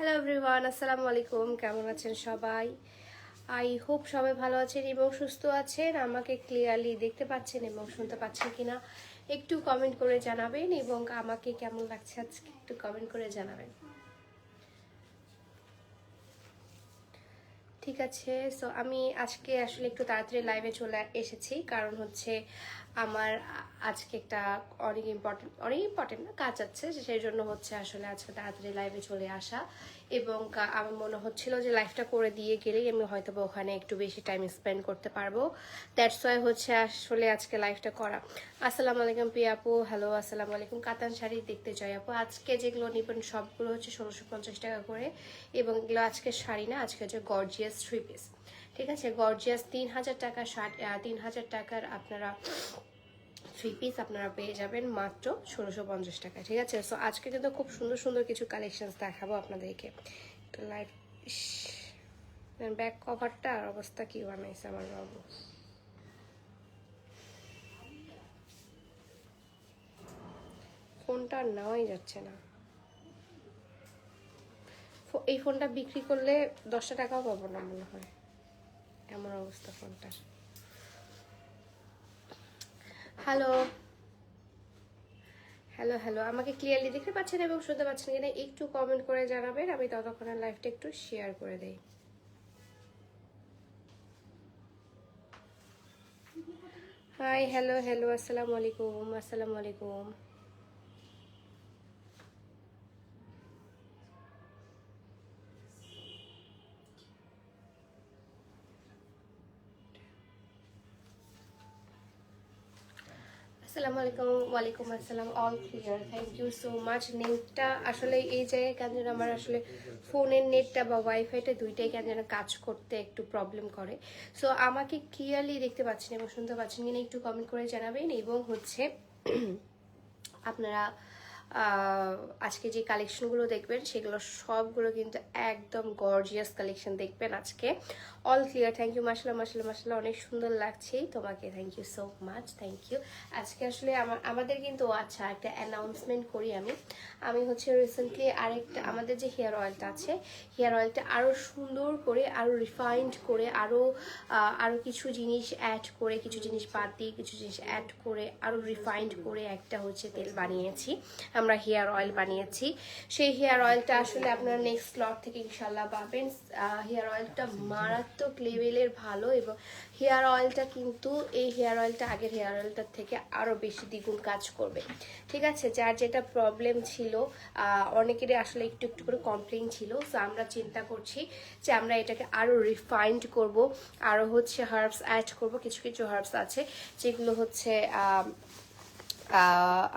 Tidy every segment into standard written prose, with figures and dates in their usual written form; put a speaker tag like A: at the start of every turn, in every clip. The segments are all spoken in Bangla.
A: হ্যালো এভরিওয়ান, আসসালামু আলাইকুম। কেমন আছেন সবাই? আই হোপ সবাই ভালো আছেন এবং সুস্থ আছেন। আমাকে ক্লিয়ারলি দেখতে পাচ্ছেন এবং শুনতে পাচ্ছেন কিনা একটু কমেন্ট করে জানাবেন, এবং আমাকে কেমন লাগছে আজকে একটু কমেন্ট করে জানাবেন। ঠিক আছে, সো আমি আজকে আসলে একটু তাড়াতাড়ি লাইভে চলে এসেছি, কারণ হচ্ছে আমার আজকে একটা অনেক ইম্পর্টেন্ট না কাজ আছে, সেই জন্য হচ্ছে আসলে আজকে তাড়াতাড়ি লাইভে চলে আসা। এবং আমার মনে হচ্ছিল যে লাইভটা করে দিয়ে গেলেই আমি হয়তো ওখানে একটু বেশি টাইম স্পেন্ড করতে পারবো। দ্যাটস ওয়াই হচ্ছে আসলে আজকে লাইভটা করা। আসসালামু আলাইকুম প্রিয়া আপু। হ্যালো, আসসালামু আলাইকুম। কাতান শাড়ি দেখতে চাই আপু। আজকে যেগুলো নেবেন সবগুলো হচ্ছে 1650 টাকা করে, এবং এগুলো আজকে শাড়ি না, আজকে হচ্ছে গর্জিয়াস 3 পিস। ঠিক আছে, গর্জিয়াস 3000 টাকা 3000 টাকার আপনারা 3 পিস আপনারা পেয়ে যাবেন মাত্র 1650 টাকায়। ঠিক আছে, সো আজকে কিন্তু খুব সুন্দর সুন্দর কিছু কালেকশনস দেখাবো আপনাদেরকে। লাইভ ব্যাক কভারটার অবস্থা কি বানাইছে আমার বাবু। ফোনটা নেওয়াই যাচ্ছে না। এই ফোনটা বিক্রি করলে 10 টাকাও পাবো না মনে হয়, এমন অবস্থা ফোনটার। হ্যালো হ্যালো হ্যালো, আমাকে ক্লিয়ারলি দেখতে পাচ্ছেন এবং শুনতে পাচ্ছেন কিনা একটু কমেন্ট করে জানাবেন, আমি ততক্ষণে লাইভটা একটু শেয়ার করে দেই। হাই, হ্যালো হ্যালো, আসসালামু আলাইকুম, আসসালামু আলাইকুম। আসসালামু আলাইকুম। ওয়ালাইকুম আসসালাম। All clear, thank you so much. নেটটা আসলে এই জায়গায় কেন যেন আমার আসলে ফোনের নেটটা বা ওয়াইফাইটা দুইটাই কেন যেন কাজ করতে একটু প্রবলেম করে। সো আমাকে ক্লিয়ারলি দেখতে পাচ্ছেন এবং শুনতে পাচ্ছেন কিনা একটু কমেন্ট করে জানাবেন। এবং হচ্ছে আপনারা আজকে যে কালেকশনগুলো দেখবেন সেগুলো সবগুলো কিন্তু একদম গর্জিয়াস কালেকশন দেখবেন আজকে। All clear, thank you. মাশাআল্লাহ মাশাআল্লাহ মাশাআল্লাহ, অনেক সুন্দর লাগছে তোমাকে, thank you so much, thank you. আজকে আসলে আমাদের কিন্তু আচ্ছা একটা অ্যানাউন্সমেন্ট করি আমি হচ্ছে রিসেন্টলি আরেকটা আমাদের যে হেয়ার অয়েলটা আছে, হেয়ার অয়েলটা আরও সুন্দর করে, আরও রিফাইন্ড করে, আরও কিছু জিনিস অ্যাড করে, কিছু জিনিস বাদ দিয়ে কিছু জিনিস অ্যাড করে আরও রিফাইন্ড করে একটা হচ্ছে তেল বানিয়েছি, আমরা হেয়ার অয়েল বানিয়েছি। সেই হেয়ার অয়েলটা আসলে আপনারা নেক্সট স্লট থেকে ইনশাল্লাহ পাবেন। হেয়ার অয়েলটা মারাত্মক লেভেলের ভালো, এবং হেয়ার অয়েলটা কিন্তু এই হেয়ার অয়েলটা আগের হেয়ার অয়েলটার থেকে আরও বেশি দ্বিগুণ কাজ করবে। ঠিক আছে, যার যেটা প্রবলেম ছিল, অনেকেরই আসলে একটু একটু করে কমপ্লেন ছিল, সো আমরা চিন্তা করছি যে আমরা এটাকে আরও রিফাইন্ড করব, আরও হচ্ছে হার্বস অ্যাড করব। কিছু কিছু হার্বস আছে যেগুলো হচ্ছে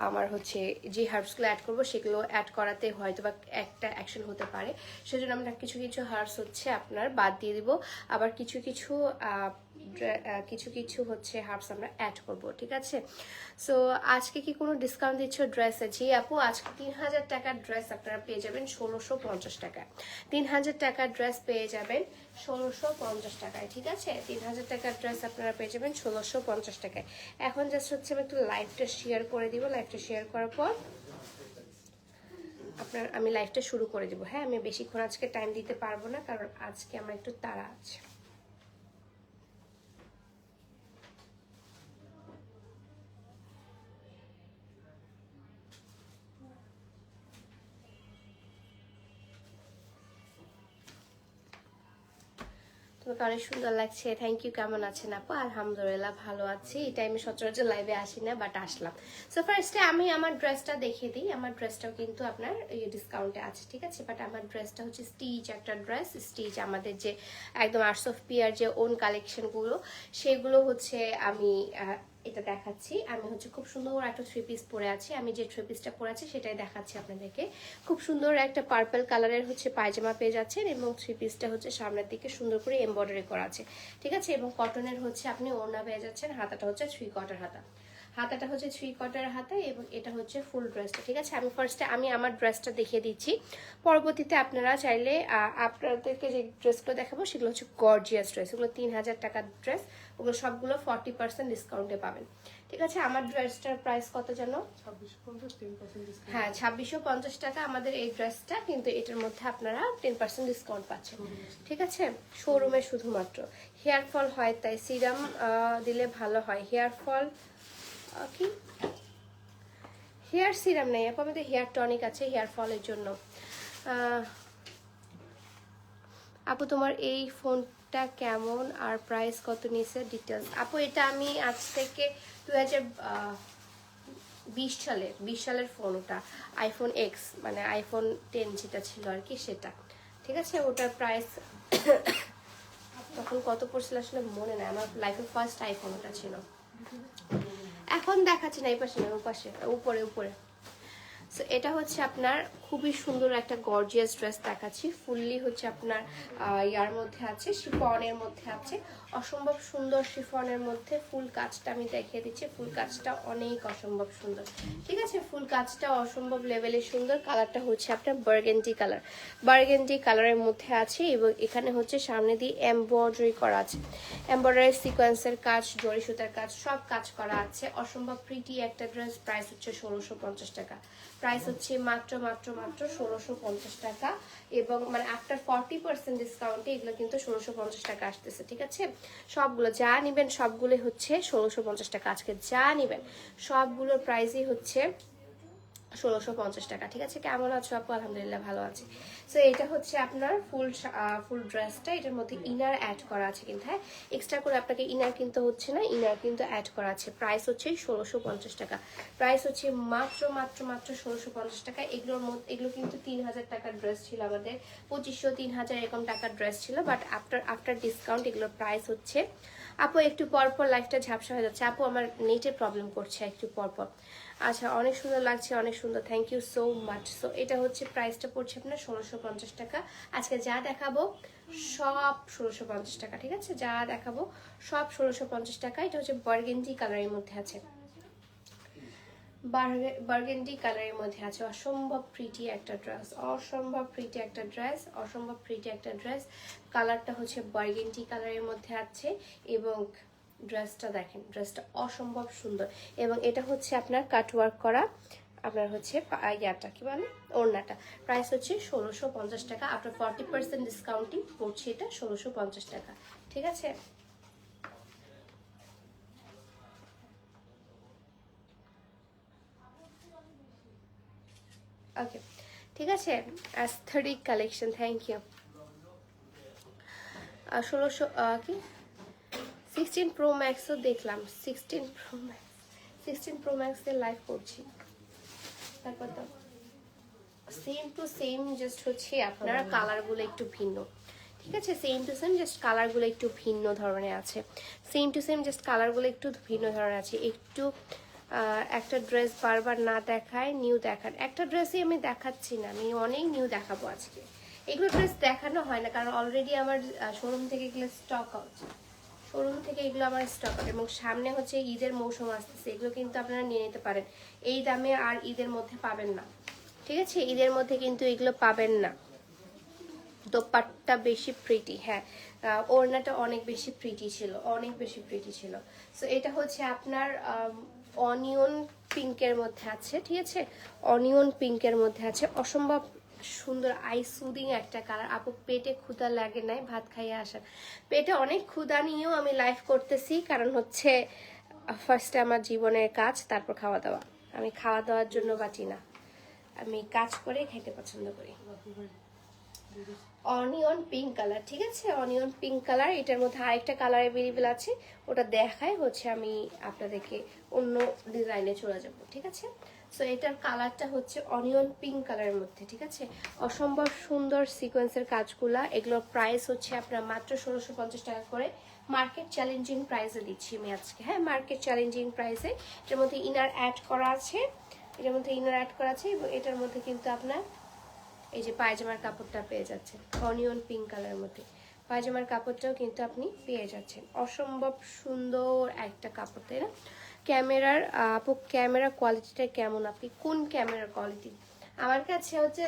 A: আমার হচ্ছে যে হার্বসগুলো অ্যাড করবো সেগুলো অ্যাড করাতে হয়তো বা একটা অ্যাকশন হতে পারে, সেজন্য আমরা কিছু কিছু হার্বস হচ্ছে আপনার বাদ দিয়ে দিব, আবার কিছু কিছু কিছু কিছু হচ্ছে হার্বস আমরা অ্যাড করব। ঠিক আছে, সো আজকে কি কোনো ডিসকাউন্ট দিচ্ছ ড্রেসে? জি আপু, আজকে 3000 টাকার ড্রেস আপনারা পেয়ে যাবেন 1650 টাকায়। 3000 টাকার ড্রেস পেয়ে যাবেন 1650 টাকায়। ঠিক আছে, 3000 টাকার ড্রেস আপনারা পেয়ে যাবেন 1650 টাকায়। এখন জাস্ট হচ্ছে আমি একটু লাইভটা শেয়ার করে দিব। লাইভটা শেয়ার করার পর আমি লাইভটা শুরু করে দিব। হ্যাঁ, আমি বেশিক্ষণ আজকে টাইম দিতে পারবো না, কারণ আজকে আমার একটু তাড়া আছে। তো তোমাকে অনেক সুন্দর লাগছে। Thank you. কেমন আছেন আপু? আলহামদুলিল্লাহ ভালো আছি। এই টাইমে সচরাচর লাইভে আসি না, বাট আসলাম। সো ফার্স্টে আমি আমার ড্রেসটা দেখিয়ে দিই। আমার ড্রেসটাও কিন্তু আপনার ডিসকাউন্টে আছে, ঠিক আছে? বাট আমার ড্রেসটা হচ্ছে স্টিচ একটা ড্রেস। স্টিচ আমাদের যে একদম আর্টস অফ পিয়ার যে ওন কালেকশনগুলো, সেগুলো হচ্ছে আমি এটা দেখাচ্ছি। আমি হচ্ছে খুব সুন্দর একটা 3 পিস পরে আছি। আমি যে 3 পিসটা পরে আছি সেটাই দেখাচ্ছি আপনাদেরকে। খুব সুন্দর একটা পার্পল কালারের হচ্ছে পায়জামা পেয়ে যাচ্ছেন, এবং 3 পিসটা হচ্ছে সামনের দিকে সুন্দর করে এমব্রয়ডারি করা আছে, ঠিক আছে? এবং কটনের হচ্ছে আপনি ওড়না পেয়ে যাচ্ছেন। হাতাটা হচ্ছে 3 কোয়ার্টার হাতা, হাতাটা হচ্ছে 3 কোয়ার্টার হাতা, এবং এটা হচ্ছে ফুল ড্রেসটা, ঠিক আছে? আমি ফার্স্টে আমি আমার ড্রেসটা দেখিয়ে দিচ্ছি। পরবর্তীতে আপনারা চাইলে আপনাদেরকে যে ড্রেসগুলো দেখাবো সেগুলো হচ্ছে গর্জিয়াস ড্রেস। এগুলো 3000 টাকার ড্রেস, ওগুলো সবগুলো 40% ডিসকাউন্টে পাবেন, ঠিক আছে? আমার ড্রেসটার প্রাইস কত জানো? 2650। হ্যাঁ, 2650 টাকা আমাদের এই ড্রেসটা, কিন্তু এটার মধ্যে আপনারা 10% ডিসকাউন্ট পাচ্ছেন, ঠিক আছে? শোরুমে শুধুমাত্র। হেয়ার ফল হয় তাই সিরাম দিলে ভালো হয়। হেয়ার ফল কি হেয়ার সিরাম নেই আপু, আমাদের হেয়ার টনিক আছে হেয়ার ফলের জন্য। আপু তোমার এই ফোনটা কেমন আর প্রাইস কত নিয়েছে ডিটেলস? আপু এটা আমি আজ থেকে 2020 সালের ফোন। ওটা আইফোন এক্স, মানে আইফোন 10 যেটা ছিল আর কি, সেটা, ঠিক আছে? ওটার প্রাইস তখন কত পড়ছিল আসলে মনে নেই। আমার লাইফের ফার্স্ট আইফোন ওটা ছিল। এখন দেখাচ্ছি না, এই পাশে না, ওপাশে, উপরে উপরে। সো এটা হচ্ছে আপনার খুবই সুন্দর একটা গর্জিয়াস ড্রেস দেখাচ্ছি। ফুললি হচ্ছে আপনার ইয়ার মধ্যে আছে, শিফনের মধ্যে আছে, অসম্ভব সুন্দর শিফনের মধ্যে ফুল কাজটা আমি দেখিয়ে দিচ্ছি। ফুল কাজটা অনেক অসম্ভব সুন্দর, ঠিক আছে? ফুল কাজটা অসম্ভব লেভেলের সুন্দর। কালারটা হচ্ছে আপনার বার্গেন্ডি কালার, বার্গেন্ডি কালারের মধ্যে আছে, এবং এখানে হচ্ছে সামনে দিয়ে এমব্রয়ডারি করা আছে। এমব্রয়ডারি সিকোয়েন্সের কাজ, জরি সুতার কাজ, সব কাজ করা আছে। অসম্ভব প্রিটি একটা ড্রেস। প্রাইস হচ্ছে 1650 টাকা। প্রাইস হচ্ছে মাত্র মাত্র মাত্র 1650 টাকা, এবং মানে আফটার 40% ডিসকাউন্টে এগুলো কিন্তু 1650 টাকা আসতেছে, ঠিক আছে? সবগুলো যা নেবেন সবগুলো হচ্ছে 1650 টাকা। আজকে যা নেবেন সবগুলোর প্রাইসই হচ্ছে 1650 টাকা, ঠিক আছে? কেমন আছো আপু? আলহামদুলিল্লাহ ভালো আছে। সো এটা হচ্ছে আপনার ফুল ড্রেসটা। এটার মধ্যে ইনার অ্যাড করা আছে, কিন্তু হ্যাঁ, এক্সট্রা করে আপনাকে ইনার কিনতে হচ্ছে না, ইনার কিন্তু অ্যাড করা আছে। প্রাইস হচ্ছে 1650 টাকা। প্রাইস হচ্ছে মাত্র মাত্র মাত্র 1650 টাকা। এগুলোর মধ্যে এগুলো কিন্তু 3000 টাকার ড্রেস ছিল আমাদের, 2500 3000 এরকম টাকার ড্রেস ছিল, বাট আফটার ডিসকাউন্ট এগুলোর প্রাইস হচ্ছে। আপু একটু পরপর লাইফটা ঝাপসা হয়ে যাচ্ছে। আপু আমার নেটে প্রবলেম করছে একটু পরপর। আচ্ছা, অনেক সুন্দর লাগছে, অনেক সুন্দর, thank you so much. So এটা হচ্ছে প্রাইসটা পড়ছে আপনার 1650 টাকা। আজকে যা দেখাবো সব 1650 টাকা, ঠিক আছে? যা দেখাবো সব 1650 টাকা। এটা হচ্ছে বার্গেন্ডি কালারের মধ্যে আছে, বার্গেন্ডি কালারের মধ্যে আছে। অসম্ভব প্রিটি একটা ড্রেস, অসম্ভব প্রিটি একটা ড্রেস, অসম্ভব প্রিটি একটা ড্রেস। কালারটা হচ্ছে বার্গেন্ডি কালারের মধ্যে আছে, এবং ড্রেসটা দেখেন, ড্রেসটা অসম্ভব সুন্দর। এবং এটা হচ্ছে আপনার কাটওয়ার্ক করা, আপনার হচ্ছে ইয়াটা কি বলে, ওড়নাটা। প্রাইস হচ্ছে 1650 টাকা। আপনার 40% ডিসকাউন্টিং পড়ছে এটা 1650 টাকা, ঠিক আছে? ওকে, ঠিক আছে? Aesthetic collection, thank you. 1600 কি 16 প্রো ম্যাক্সও দেখলাম, 16 প্রো ম্যাক্সের লাইভ করছি। তারপর তো সেম টু সেম, জাস্ট হচ্ছে আপনার কালারগুলো একটু ভিন্ন, ঠিক আছে? সেম টু সেম, জাস্ট কালারগুলো একটু ভিন্ন ধরনের আছে। সেম টু সেম, জাস্ট কালারগুলো একটু ভিন্ন ধরনের আছে। একটু একটা ড্রেস বারবার না দেখায় নিউ দেখান। একটা ড্রেসই আমি দেখাচ্ছি না, আমি অনেক নিউ দেখাবো আজকে। এগুলো ড্রেস দেখানো হয় না, কারণ অলরেডি আমার শোরুম থেকে এগুলো স্টক আউট, শোরুম থেকে এগুলো আমার স্টক আউট। এবং সামনে হচ্ছে ঈদের মৌসুম আসতেছে, এগুলো কিন্তু আপনারা নিয়ে নিতে পারেন। এই দামে আর ঈদের মধ্যে পাবেন না, ঠিক আছে? ঈদের মধ্যে কিন্তু এগুলো পাবেন না। দোপাট্টা বেশি প্রিটি, হ্যাঁ, ওড়নাটা অনেক বেশি প্রিটি ছিল, অনেক বেশি প্রিটি ছিল। সো এটা হচ্ছে আপনার অনিয়ন পিঙ্কের মধ্যে আছে, ঠিক আছে? অনিয়ন পিঙ্কের মধ্যে আছে, অসম্ভব সুন্দর আই সুদিং একটা কালার। আপু পেটে ক্ষুধা লাগে নাই, ভাত খাইয়ে আসেন। পেটে অনেক ক্ষুধা নিয়েও আমি লাইভ করতেছি, কারণ হচ্ছে ফার্স্টে আমার জীবনের কাজ, তারপর খাওয়া দাওয়া। আমি খাওয়া দাওয়ার জন্য বাঁচি না, আমি কাজ করে খেতে পছন্দ করি। অনিয়ন পিঙ্ক কালার, ঠিক আছে, অনিয়ন পিঙ্ক কালার। এটার মধ্যে আরেকটা কালার অ্যাভেলেবেল আছে, ওটা দেখায় হচ্ছে আমি আপনাদেরকে অন্য ডিজাইনে চলে যাব, ঠিক আছে। সো এটার কালারটা হচ্ছে অনিয়ন পিঙ্ক কালারের মধ্যে, ঠিক আছে। অসম্ভব সুন্দর সিকোয়েন্সের কাজগুলা। এগুলোর প্রাইস হচ্ছে আপনার মাত্র 1650 টাকা করে। মার্কেট চ্যালেঞ্জিং প্রাইসে দিচ্ছি আমি আজকে, হ্যাঁ, মার্কেট চ্যালেঞ্জিং প্রাইসে। এটার মধ্যে ইনার অ্যাড করা আছে, এটার মধ্যে ইনার অ্যাড করা আছে, এবং এটার মধ্যে কিন্তু আপনার এই যে পায়জামার কাপড়টা পেয়ে যাচ্ছেন অনিয়ন পিঙ্ক কালারের মধ্যে। পায়জামার কাপড়টাও কিন্তু আপনি পেয়ে যাচ্ছেন। অসম্ভব সুন্দর একটা কাপড়, তাই না? ক্যামেরার আপু ক্যামেরা কোয়ালিটিটা কেমন? আপনি কোন ক্যামেরার কোয়ালিটি? আমার কাছে হচ্ছে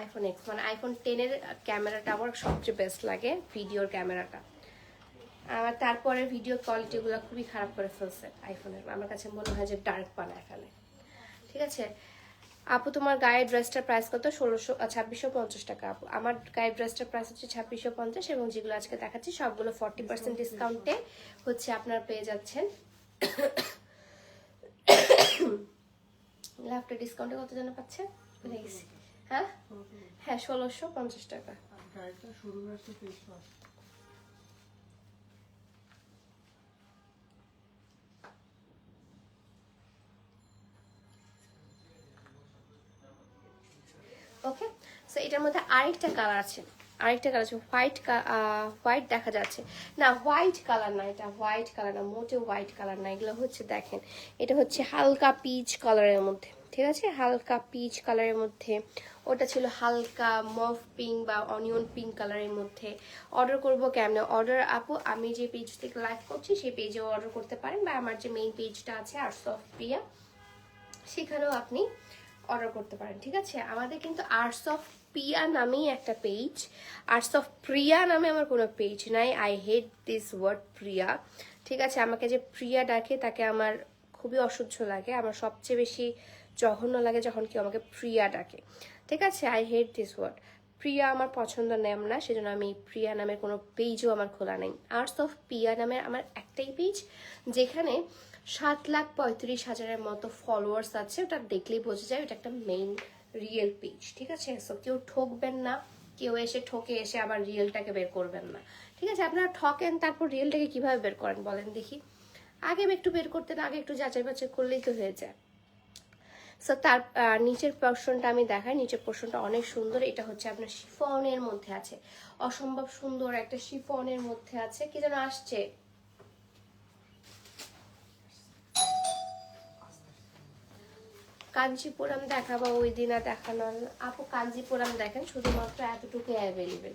A: আইফোন এক্স, মানে আইফোন 10-এর ক্যামেরাটা আমার সবচেয়ে বেস্ট লাগে, ভিডিওর ক্যামেরাটা। আমার তারপরে ভিডিও কোয়ালিটিগুলো খুবই খারাপ করে ফেলছে আইফোনের, আমার কাছে মনে হয় যে ডার্ক বানায় ফেলে, ঠিক আছে। আপু তোমার গায়ের ড্রেসটার প্রাইস কত? 2650 টাকা আপু। আমার গায়ের ড্রেসটার প্রাইস হচ্ছে 2650, এবং যেগুলো আজকে দেখাচ্ছি সবগুলো 40% ডিসকাউন্টে হচ্ছে আপনার পেয়ে যাচ্ছেন। লাফটার ডিসকাউন্টে কত যেন পাচ্ছেন? ভুলে গেছি। হ্যাঁ হ্যাঁ, 1650 টাকা। ওকে, সো এটার মধ্যে আরেকটা কালার আছে, আরেকটা কালার আছে হোয়াইট দেখা যাচ্ছে না, হোয়াইট কালার না, এটা হোয়াইট কালার না, মোটে হোয়াইট কালার না, এগুলো হচ্ছে দেখেন এটা হচ্ছে হালকা পিচ কালারের মধ্যে, ঠিক আছে, হালকা পিচ কালারের মধ্যে। ওটা ছিল হালকা মভ পিঙ্ক বা অনিয়ন পিঙ্ক কালারের মধ্যে। অর্ডার করবো কেমনে? অর্ডার আপু আমি যে পেজ থেকে লাইভ করছি সেই পেজেও অর্ডার করতে পারেন, বা আমার যে মেইন পেজটা আছে আর্টস অফ প্রিয়া, সেখানেও আপনি অর্ডার করতে পারেন, ঠিক আছে। আমাদের কিন্তু আর্টস অফ প্রিয়া নামেই একটা পেজ, আর্টস অফ প্রিয়া নামে আমার কোনো পেজ নাই। আই হেট দিস ওয়ার্ড প্রিয়া, ঠিক আছে। আমাকে যে প্রিয়া ডাকে তাকে আমার খুবই অসহ্য লাগে, আমার সবচেয়ে বেশি জঘন্য লাগে যখন কেউ আমাকে প্রিয়া ডাকে, ঠিক আছে। আই হেট দিস ওয়ার্ড, প্রিয়া আমার পছন্দ নাম না, সেজন্য আমি প্রিয়া নামের কোনো পেজও আমার খোলা নেই। আর্টস অফ প্রিয়া নামের আমার একটাই পেজ, যেখানে 7,35,000-এর মতো ফলোয়ার্স আছে। ওটা দেখলেই বোঝা যায় ওটা একটা মেইন রিয়েল পেজ, ঠিক আছে। সো কেউ ঠকবেন না, কেউ এসে ঠকে এসে আবার রিয়েলটাকে বের করবেন না, ঠিক আছে। আপনারা ঠকেন তারপর রিয়েলটাকে কিভাবে বের করেন বলেন দেখি? আগে একটু বের করতেন, আগে একটু যাচাই বাছাই করলেই তো হয়ে যায়। সো তার নিচের পোর্শনটা আমি দেখাই, নিচের পোর্শনটা অনেক সুন্দর। এটা হচ্ছে আপনার শিফনের মধ্যে আছে, অসম্ভব সুন্দর একটা শিফনের মধ্যে আছে। কি যেন আসছে, কাঞ্চিপুরম দেখাবো ওই দিন আর দেখানো আপু। কাঞ্চিপুরম দেখেন, শুধুমাত্র এতটুকু অ্যাভেলেবেল,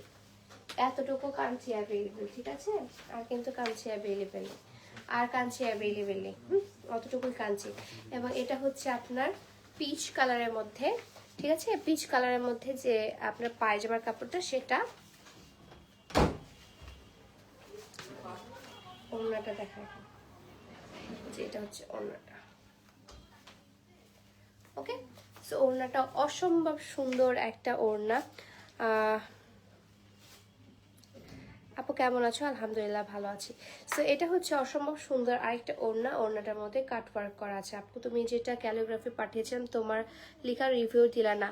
A: এতটুকু কাঞ্চি অ্যাভেলেবেল, ঠিক আছে। আর কিন্তু কাঞ্চি অ্যাভেলেবেল, আর কাঞ্চি অ্যাভেলেবেল নেই, অতটুকুই কাঞ্চি। এবং এটা হচ্ছে আপনার পিচ কালারের মধ্যে, ঠিক আছে। পিচ কালারের মধ্যে যে আপনার পায়জামার কাপড়টা, সেটা ওড়নাটা দেখা, যে এটা হচ্ছে ওড়নাটা, ওকে। সো ওড়নাটা অসম্ভব সুন্দর একটা ওড়না। আপু কেমন আছো? আলহামদুলিল্লাহ ভালো আছি। সো এটা হচ্ছে অসম্ভব সুন্দর আরেকটা ওড়না, ওড়নাটার মধ্যে কাট ওয়ার্ক করা আছে। আপু তুমি যেটা ক্যালিগ্রাফি পাঠিয়েছিলাম তোমার লেখা রিভিউ দিলা না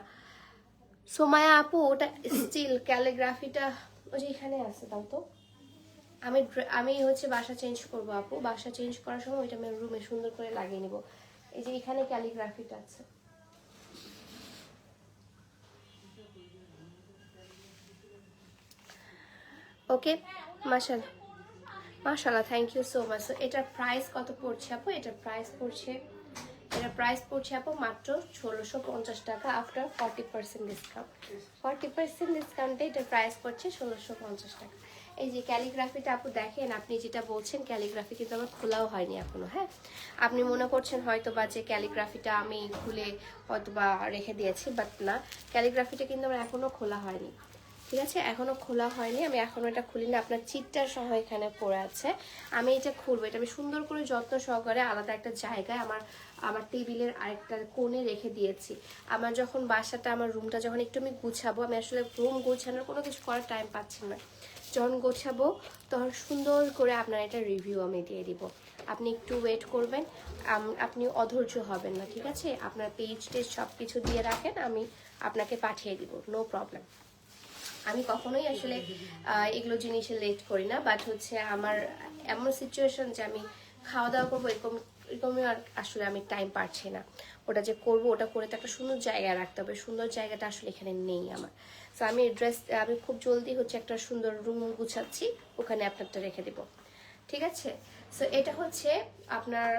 A: সোমায়া আপু, ওটা স্টিল ক্যালিগ্রাফিটা ওই যে এখানে আছে, দাও তো। আমি হচ্ছে বাসা চেঞ্জ করবো আপু, বাসা চেঞ্জ করার সময় ওইটা আমি রুমে সুন্দর করে লাগিয়ে নিব। এই যে এখানে ক্যালিগ্রাফিটা আছে। ওকে, মাশাআল্লাহ মাশাআল্লাহ, থ্যাংক ইউ সো মাচ। এটার প্রাইস কত পড়ছে আপু? এটার প্রাইস পড়ছে আপু মাত্র 1650 টাকা আফটার 40% ডিসকাউন্ট। 40% ডিসকাউন্টে এটার প্রাইস পড়ছে 1650 টাকা। এই যে ক্যালিগ্রাফিটা আপু দেখেন, আপনি যেটা বলছেন ক্যালিগ্রাফি কিন্তু আমার খোলাও হয়নি এখনো, হ্যাঁ। আপনি মনে করছেন হয়তো বা যে ক্যালিগ্রাফিটা আমি খুলে হয়তো বা রেখে দিয়েছি, বাট না, ক্যালিগ্রাফিটা কিন্তু আমার এখনো খোলা হয়নি, ঠিক আছে। এখনো খোলা হয়নি, আমি এখনো এটা খুলিনি। আপনার চিটটার সহ এখানে পড়ে আছে, আমি এটা খুলবো। এটা আমি সুন্দর করে যত্ন সহকারে আলাদা একটা জায়গায় আমার টেবিলের আরেকটা কোণে রেখে দিয়েছি। আমার যখন বাসাটা, আমার রুমটা যখন একটু আমি গুছাবো, আমি আসলে রুম গোছানোর কোনো কিছু করার টাইম পাচ্ছি না, যখন গোছাবো তখন সুন্দর করে আপনার এটা রিভিউ আমি দিয়ে দিব। আপনি একটু ওয়েট করবেন, আপনি অধৈর্য হবেন না, ঠিক আছে। আপনার পেজ টেজ সব কিছু দিয়ে রাখেন, আমি আপনাকে পাঠিয়ে দিব, নো প্রবলেম। আমি কখনোই আসলে এগুলো জিনিসে লেট করি না, বাট হচ্ছে আমার এমন সিচুয়েশন যে আমি খাওয়া দাওয়া করবো এরকমই আর আসলে আমি টাইম পাচ্ছি না। ওটা যে করবো ওটা করে তো একটা সুন্দর জায়গায় রাখতে হবে, সুন্দর জায়গাটা আসলে এখানে নেই আমার। সো আমি আমি খুব জলদি হচ্ছে একটা সুন্দর রুম গুছাচ্ছি, ওখানে আপনারটা রেখে দিব, ঠিক আছে? সো এটা হচ্ছে আপনার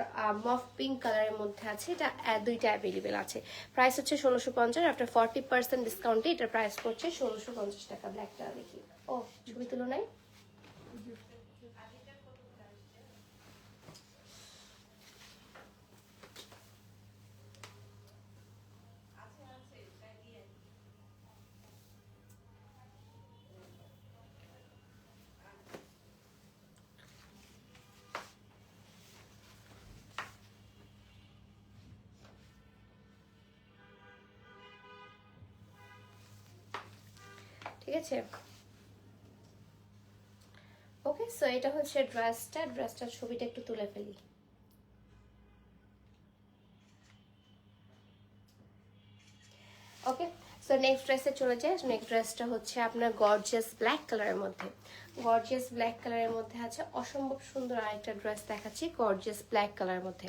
A: মফ পিঙ্ক কালারের মধ্যে আছে, এটা দুইটা অ্যাভেলেবেল আছে। প্রাইস হচ্ছে 1650, আফটার 40% ডিসকাউন্টে এটার প্রাইস পড়ছে 1650 টাকা। ব্ল্যাকটা দেখি, ও ছবি তুলো নাই। ঠিক আছে, ওকে। সো এটা হচ্ছে ড্রেসটার ছবিটা একটু তুলে ফেলি। ওকে, সো নেক্সট ড্রেসে চলে যায়। নেক্সট ড্রেসটা হচ্ছে আপনার গর্জিয়াস ব্ল্যাক কালারের মধ্যে, গর্জিয়াস ব্ল্যাক কালারের মধ্যে আছে। অসম্ভব সুন্দর আরেকটা ড্রেস দেখাচ্ছি গর্জিয়াস ব্ল্যাক কালারের মধ্যে,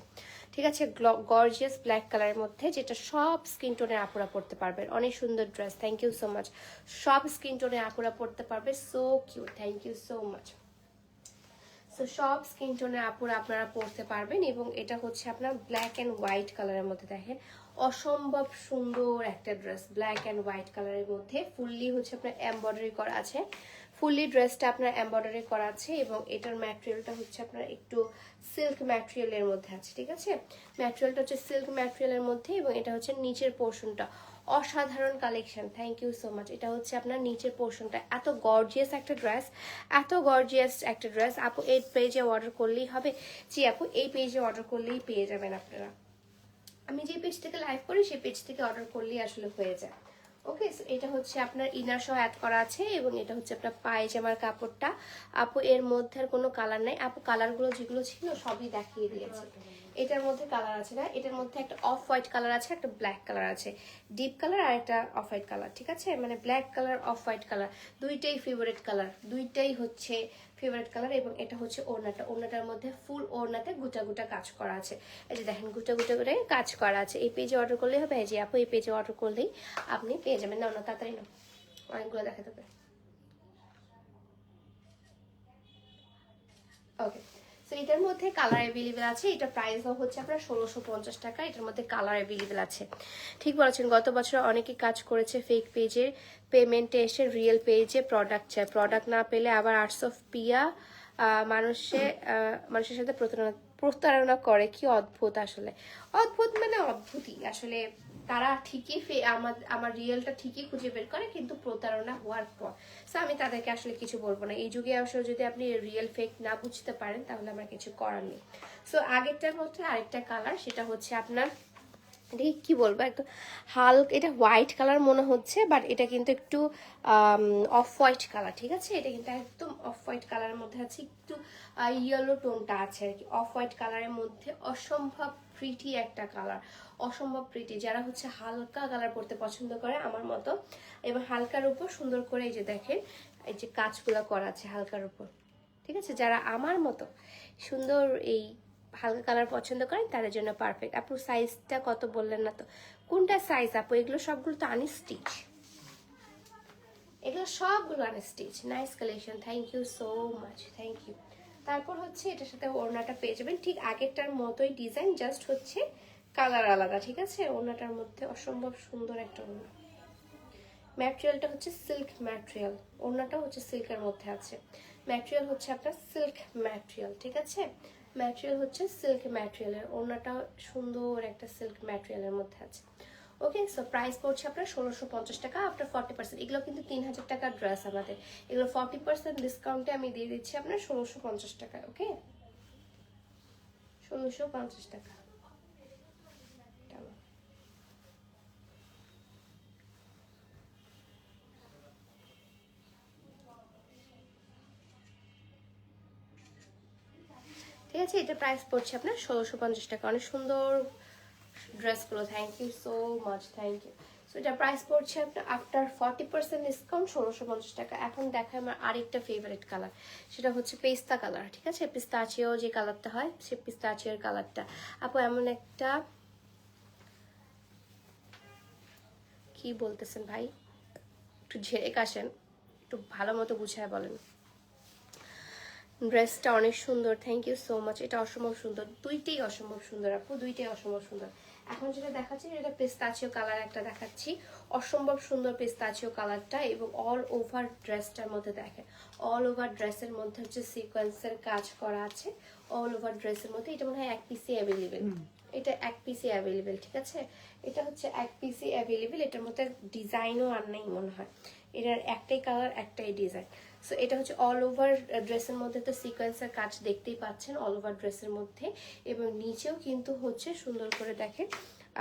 A: ঠিক আছে? গর্জিয়াস ব্ল্যাক কালারের মধ্যে, যেটা সব স্কিন টোনের আপুরা পড়তে পারবেন। অনেক সুন্দর dress, thank you so much. সব স্কিন টোনের আপুরা পড়তে পারবে, so cute, thank you so much. So সব স্কিন টোনের আপুরা আপনারা পরতে পারবেন, এবং এটা হচ্ছে আপনার ব্ল্যাক অ্যান্ড হোয়াইট কালারের মধ্যে। দেখেন অসম্ভব সুন্দর একটা ড্রেস, ব্ল্যাক অ্যান্ড হোয়াইট কালারের মধ্যে, ফুললি হচ্ছে আপনার এমব্রয়ডারি করা আছে। ফুললি ড্রেসটা আপনার এমব্রয়ডারি করা আছে, এবং এটার ম্যাটেরিয়ালটা হচ্ছে আপনার একটু সিল্ক ম্যাটেরিয়ালের মধ্যে আছে, ঠিক আছে? ম্যাটেরিয়ালটা হচ্ছে সিল্ক ম্যাটেরিয়ালের মধ্যে, এবং এটা হচ্ছে নিচের পোর্শনটা অসাধারণ collection, thank you so much. এটা হচ্ছে আপনার নিচের পোর্শনটা, এত গর্জিয়াস একটা ড্রেস, এত গর্জিয়াস একটা ড্রেস। আপু এই পেজে অর্ডার করলেই হবে? জি আপু, এই পেজে অর্ডার করলেই পেয়ে যাবেন আপনারা। আমি যে পেজ থেকে লাইভ করি সেই পেজ থেকে অর্ডার করলেই আসলে হয়ে যায়। ওকে, এটা হচ্ছে আপনার ইনার সহ অ্যাড করা আছে, এবং এটা হচ্ছে আপনার পায়জামার কাপড়টা। আপু এর মধ্যে আর কোনো কালার নাই আপু, কালারগুলো যেগুলো ছিল সবই দেখিয়ে দিয়েছে। এটার মধ্যে কালার আছে না, এটার মধ্যে একটা অফ হোয়াইট কালার আছে, একটা ব্ল্যাক কালার আছে, ডিপ কালার আর একটা অফ হোয়াইট কালার, ঠিক আছে? মানে black colour off white colour দুইটাই ফেভারিট কালার, দুইটাই হচ্ছে ফেভারিট কালার। এবং এটা হচ্ছে ওড়নাটা, ওড়নাটার মধ্যে ফুল ওড়নাতে গুটা গুটা কাজ করা আছে। এই যে দেখেন গুটা গুটা করে কাজ করা আছে। এই পেজে অর্ডার করলেই হবে। যে আপু এই পেজে অর্ডার করলেই আপনি পেয়ে যাবেন। না না তাড়াতাড়ি না, অনেকগুলো দেখাতে হবে। ওকে, সো এটার মধ্যে কালার অ্যাভেলেবেল আছে। এটা প্রাইসও হচ্ছে আপনার 1650 টাকা। এটার মধ্যে কালার অ্যাভেলেবেল আছে। ঠিক বলেছেন, গত বছর অনেকেই কাজ করেছে ফেক পেজে, পেমেন্টে এসে রিয়েল পেজে প্রোডাক্ট চায়, প্রোডাক্ট না পেলে আবার আর্টস অফ পিয়া মানুষের সাথে প্রতারণা করে। কি অদ্ভুত আসলে, অদ্ভুত মানে অদ্ভুতই আসলে। তারা ঠিকই আমার রিয়েলটা ঠিকই খুঁজে বের করে, কিন্তু প্রতারণা হওয়ার পর। সো আমি তাদেরকে আসলে কিছু বলবো না। এই যুগে আসলে যদি আপনি রিয়েল ফেক না বুঝতে পারেন তাহলে আমার কিছু করার নেই। সো আগেরটার মধ্যে আরেকটা কালার, সেটা হচ্ছে আপনার কি বলবো, একদম হালকা, এটা হোয়াইট কালার মনে হচ্ছে, বাট এটা কিন্তু একটু অফ হোয়াইট কালার, ঠিক আছে? এটা কিন্তু একদম অফ হোয়াইট কালারের মধ্যে আছে, একটু ইয়েলো টোনটা আছে আর কি অফ হোয়াইট কালারের মধ্যে। অসম্ভব প্রিটি একটা কালার, অসম্ভব প্রিটি। যারা হচ্ছে হালকা কালার পরতে পছন্দ করে আমার মতো, এবং হালকার উপর সুন্দর করে এই যে দেখেন এই যে কাজগুলো করা আছে হালকার উপর, ঠিক আছে? যারা আমার মতো সুন্দর এই হালকা কালার পছন্দ করেন তাদের জন্য পারফেক্ট। আপু সাইজটা কত বললেন না তো, কোনটা সাইজ আপু? এগুলো সবগুলো তো আনস্টিচ, এগুলো সবগুলো unstitch. Nice collection, thank you so much, thank you. তারপর হচ্ছে এটার সাথে ওড়নাটা পেয়ে যাবেন ঠিক আগেরটার মতোই ডিজাইন, জাস্ট হচ্ছে কালার আলাদা, ঠিক আছে? ওড়নাটার মধ্যে অসম্ভব সুন্দর একটা ওড়না। ম্যাটেরিয়ালটা হচ্ছে সিল্ক ম্যাটেরিয়াল, ওড়নাটা হচ্ছে সিল্কের মধ্যে আছে। ম্যাটেরিয়াল হচ্ছে আপনার সিল্ক ম্যাটেরিয়াল, ঠিক আছে? ম্যাটেরিয়াল হচ্ছে সিল্ক ম্যাটেরিয়ালের, ওড়নাটা সুন্দর একটা সিল্ক ম্যাটেরিয়ালের মধ্যে আছে। ওকে, সো প্রাইস পড়ছে আপনার 1650 টাকা আফটার 40%। এগুলো কিন্তু 3000 টাকার ড্রেস আমাদের, এগুলো 40% ডিসকাউন্টে আমি দিয়ে দিচ্ছি আপনার 1650 টাকায়। ওকে, 1650 টাকা। ঠিক আছে, এটা প্রাইস পড়ছে আপনার 1650 টাকা। অনেক সুন্দর ড্রেসগুলো, thank you so much, thank you. So এটা প্রাইস পড়ছে আপনার আফটার 40% ডিসকাউন্ট 1650 টাকা। এখন দেখায় আমার আরেকটা ফেভারিট কালার, সেটা হচ্ছে পেস্তা কালার, ঠিক আছে? পিস্তাচিও যে কালারটা হয় সে পিস্তাচিওর কালারটা। আপু এমন একটা, কি বলতেছেন ভাই, একটু ঝেড়ে কাশেন, একটু ভালো মতো গুছায় বলেন। ড্রেসটা অনেক সুন্দর, থ্যাংক ইউ সো মাচ। এটা অসম্ভব সুন্দর, দুইটাই অসম্ভব সুন্দর আপু, দুইটাই অসম্ভব সুন্দর। এখন যেটা দেখাচ্ছি এটা পিস্তাচিও কালার একটা দেখাচ্ছি, অসম্ভব সুন্দর পিস্তাচিও কালারটা। এবং অল ওভার ড্রেসটার মধ্যে দেখেন, অল ওভার ড্রেসের মধ্যে হচ্ছে সিকোয়েন্সের কাজ করা আছে। অল ওভার ড্রেসের মধ্যে এটা মনে হয় এক পিসে অ্যাভেলেবেল, এটা এক পিসে অ্যাভেলেবেল, ঠিক আছে? এটা হচ্ছে এক পিসে অ্যাভেলেবেল, এটার মধ্যে ডিজাইনও আর নেই মনে হয়, এটার একটাই কালার একটাই ডিজাইন। সো এটা হচ্ছে অল ওভার ড্রেসের মধ্যে তো সিকোয়েন্সের কাজ দেখতেই পাচ্ছেন অল ওভার ড্রেসের মধ্যে, এবং নিচেও কিন্তু হচ্ছে সুন্দর করে দেখেন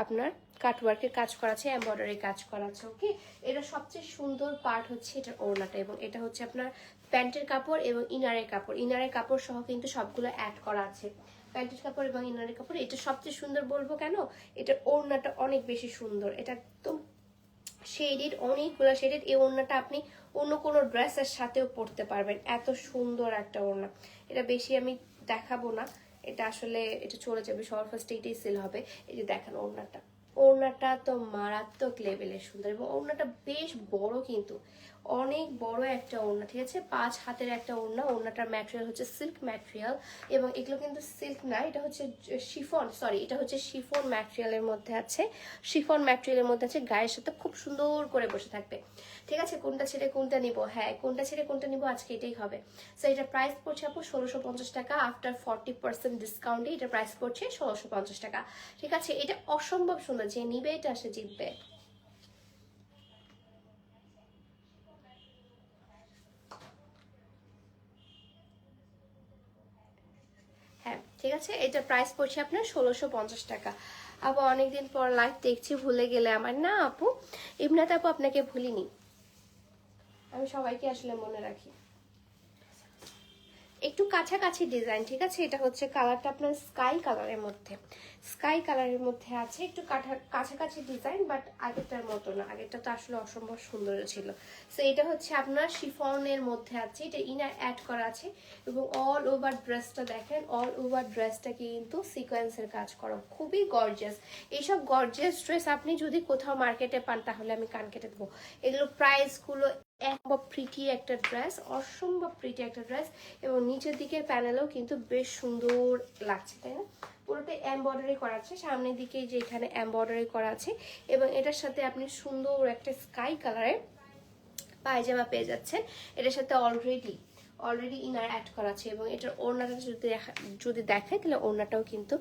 A: আপনার কাটওয়ার্কের কাজ করা আছে, এমব্রয়ডারি কাজ করা আছে। ওকে, এটা সবচেয়ে সুন্দর পার্ট হচ্ছে এটার ওড়নাটা, এবং এটা হচ্ছে আপনার প্যান্টের কাপড় এবং ইনারের কাপড়, ইনারের কাপড় সহ কিন্তু সবগুলো অ্যাড করা আছে, প্যান্টের কাপড় এবং ইনারের কাপড়। এটা সবচেয়ে সুন্দর বলবো কেন, এটার ওড়নাটা অনেক বেশি সুন্দর, এটা একদম শেডেড, অনেকগুলো শেডেড। এই ওড়নাটা আপনি অন্য কোনো ড্রেসের সাথেও পরতে পারবেন, এত সুন্দর একটা ওড়না। এটা বেশি আমি দেখাবো না, এটা আসলে এটা চলে যাবে, সবার ফার্স্টে এটাই সেল হবে। এই যে দেখেন ওড়নাটা, ওড়নাটা তো মারাত্মক লেভেলের সুন্দর, এবং ওড়নাটা বেশ বড়, কিন্তু অনেক বড় একটা ওড়না, ঠিক আছে? 5 হাতের একটা ওড়না। ওড়নাটার ম্যাটেরিয়াল হচ্ছে সিল্ক ম্যাটেরিয়াল, এবং এগুলো কিন্তু সিল্ক না, এটা হচ্ছে শিফন, সরি এটা হচ্ছে শিফন ম্যাটেরিয়ালের মধ্যে আছে, শিফন ম্যাটেরিয়ালের মধ্যে আছে। গায়ের সাথে খুব সুন্দর করে বসে থাকবে, ঠিক আছে? কোনটা ছেড়ে কোনটা নিব, হ্যাঁ কোনটা ছেড়ে কোনটা নিব আজকে এটাই হবে। সো এটা প্রাইস পড়ছে আপু 1650 টাকা, আফটার 40% ডিসকাউন্টে এটা প্রাইস পড়ছে 1650 টাকা, ঠিক আছে? এটা অসম্ভব সুন্দর, যে নিবে এটা সে জিতবে। হ্যাঁ ঠিক আছে, এটা প্রাইস পড়ছে আপনার 1650 টাকা। আপু অনেকদিন পর লাইভ দেখছি, ভুলে গেলে আমার? না আপু, এমনিতে আপু আপনাকে ভুলিনি, আমি সবাইকে আসলে মনে রাখি। একটু কাছাকাছি ডিজাইন, ঠিক আছে? এটা হচ্ছে কালারটা আপনার স্কাই কালারের মধ্যে, স্কাই কালারের মধ্যে আছে, একটু কাছাকাছি ডিজাইন, বাট আগেরটার মতো না, আগেরটা তো আসলে অসম্ভব সুন্দর ছিল। সো এটা হচ্ছে আপনার শিফনের মধ্যে আছে, এটা ইনার অ্যাড করা আছে, এবং অল ওভার ড্রেসটা দেখেন, অল ওভার ড্রেসটা কিন্তু সিকোয়েন্সের কাজ করা, খুবই গর্জিয়াস। এইসব গর্জিয়াস ড্রেস আপনি যদি কোথাও মার্কেটে পান তাহলে আমি কান কেটে দেবো। এগুলো প্রাইসগুলো একদম প্রিটি একটা ড্রেস, অসম্ভব প্রিটি একটা ড্রেস, এবং নিচের দিকের প্যানেলও কিন্তু বেশ সুন্দর লাগছে, তাই না? পুরোটা এমব্রয়ডারি করা আছে, সামনের দিকে যে এখানে এমব্রয়ডারি করা আছে, এবং এটার সাথে আপনি সুন্দর একটা স্কাই কালারের পায়জামা পেয়ে যাচ্ছেন। এটার সাথে অলরেডি ইনার অ্যাড করা আছে, এবং এটার ওড়নাটা যদি দেখায় তাহলে ওড়নাটাও কিন্তু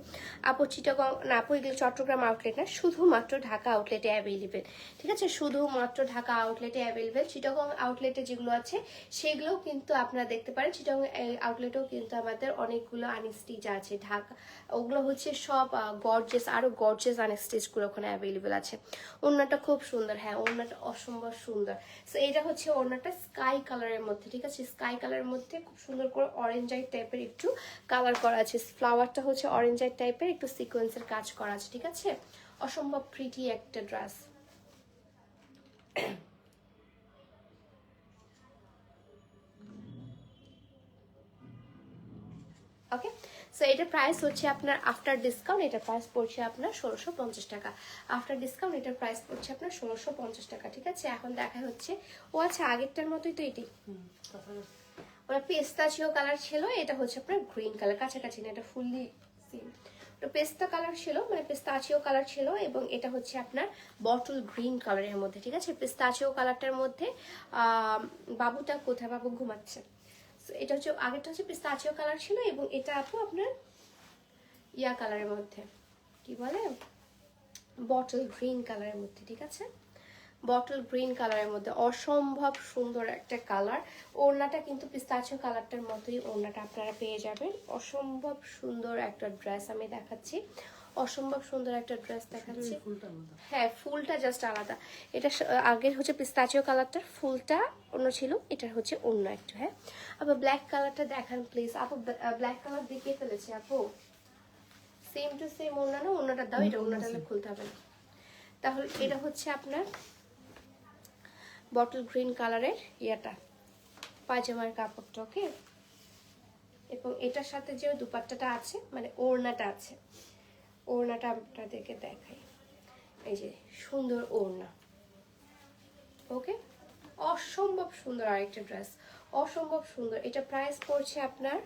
A: আপু চিটাগং না আপু, এগুলো চট্টগ্রাম আউটলেট না, শুধুমাত্র ঢাকা আউটলেটে অ্যাভেলেবেল, ঠিক আছে? শুধুমাত্র ঢাকা আউটলেটে অ্যাভেলেবেল। চিটাগং আউটলেটে যেগুলো আছে সেগুলোও কিন্তু আপনারা দেখতে পারেন, চিটাগং আউটলেটেও কিন্তু আমাদের অনেকগুলো আনস্টিচ আছে। ঢাকা ওগুলো হচ্ছে সব গর্জেস, আরও গর্জেস আনস্টিচগুলো ওখানে অ্যাভেলেবেল আছে। ওড়নাটা খুব সুন্দর, হ্যাঁ ওড়নাটা অসম্ভব সুন্দর। সো এটা হচ্ছে ওড়নাটা স্কাই কালারের মধ্যে, ঠিক আছে? স্কাই কালারের মধ্যে খুব সুন্দর করে অরেঞ্জাইট টাইপের একটু কালার করা আছে, ফ্লাওয়ারটা হচ্ছে অরেঞ্জাইট টাইপের, একটু সিকোয়েন্সের কাজ করা আছে, ঠিক আছে? অসম্ভব প্রিটি একটা ড্রেস। ওকে, সো এটা প্রাইস হচ্ছে আপনার আফটার ডিসকাউন্ট, এটা প্রাইস পড়ছে আপনার 1650 টাকা। আফটার ডিসকাউন্ট এটার প্রাইস পড়ছে আপনার 1650 টাকা, ঠিক আছে? এখন দেখা হচ্ছে, ও আচ্ছা আগেরটার মতোই তো এটি, ওটা পেস্তাচিও কালার ছিল, এটা হচ্ছে আপনার গ্রিন কালার, কাছাকাছি না, এটা ফুললি সেম। ওটা পেস্তা কালার ছিল, মানে পেস্তাচিও কালার ছিল, এবং এটা হচ্ছে আপনার বটল গ্রিন কালারের মধ্যে, ঠিক আছে? পেস্তাচিও কালারটার মধ্যে বাবুটা কোথায়, বাবু ঘুমাচ্ছে। এটা হচ্ছে আগেরটা হচ্ছে পিস্তাচিও কালার ছিল, এবং এটা আপু আপনার ইয়া কালারের মধ্যে, কি বলে, বটল গ্রিন কালারের মধ্যে, ঠিক আছে? বটল গ্রিন কালারের মধ্যে অসম্ভব সুন্দর একটা কালার। ওড়নাটা কিন্তু পিস্তাচিও কালারটার মতোই ওড়নাটা আপনারা পেয়ে যাবেন। অসম্ভব সুন্দর একটা ড্রেস আমি দেখাচ্ছি, অসম্ভব সুন্দর একটা ড্রেস দেখাচ্ছি। হ্যাঁ ফুলটা জাস্ট আলাদা, এটা আগের হচ্ছে পিস্তাচিও কালারটার ফুলটা অন্য ছিল, এটা হচ্ছে অন্য একটু। হ্যাঁ আপু ব্ল্যাক কালারটা দেখান প্লিজ। আপু ব্ল্যাক কালার দেখিয়ে ফেলেছি আপু, সেম টু সেম ওড়না না, ওড়নাটা দাও, এটা ওড়নাটা খুলতে হবে না। তাহলে এটা হচ্ছে আপনার বটল গ্রিন কালারের ইয়াটা পায়জামার কাপড়টা, ওকে। এবং এটার সাথে যে দুপাট্টাটা আছে মানে ওড়নাটা আছে, ওড়নাটা আপনাদেরকে দেখাই। এই যে সুন্দর ওড়না, ওকে, অসম্ভব সুন্দর আরেকটা ড্রেস, অসম্ভব সুন্দর। এটা প্রাইস পড়ছে আপনার